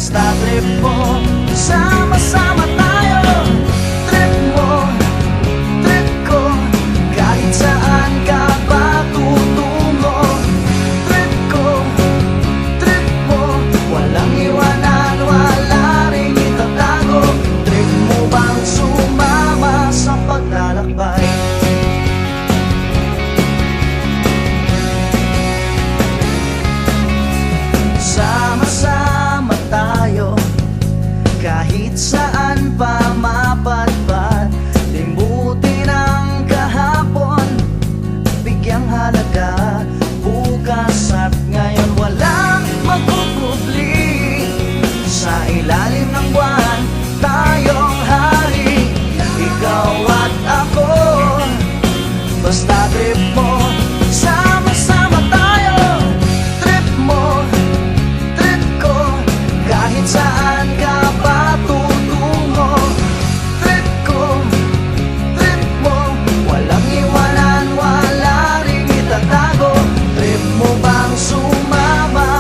basta trip mo, sama-sama tayo. Trip mo, trip ko, kahit saan ka ba tutungo. Trip ko, trip mo, walang iwanan, wala ring itatago. Trip mo bang sumama sa paglalakbay? Sama-sama tayo, kahit saan pa mapadpad. Limutin ang kahapon, bigyang halaga bukas at ngayon. Walang magkukubli, sa ilalim ng buwan tayong hari. Ikaw at ako, basta trip mo, sama-sama tayo. Trip mo, trip ko, kahit saan ka pa tutungo. Trip ko, trip mo, walang iwanan, wala ring itatago. Trip mo bang sumama?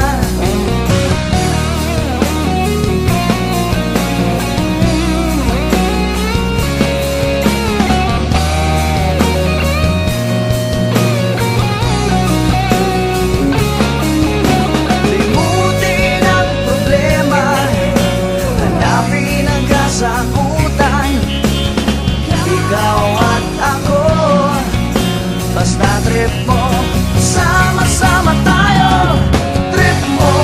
Limutin ang problema, hanapin ang kasagutan. Ikaw at ako, basta trip mo, sama-sama tayo. Trip mo,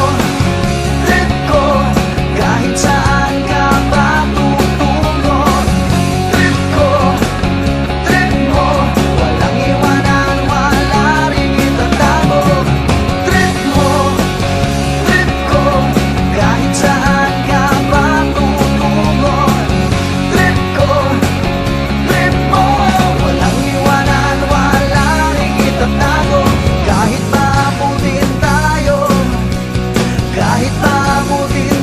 trip ko, kahit saan ka pa tutungo. Trip ko, trip mo, walang iwanan, wala ring itatago. Trip mo, trip ko, kahit saan ka pa tutungo. Trip ko, trip mo, walang iwanan, wala ring itatago. Kahit maabutin tayo, kahit maabutin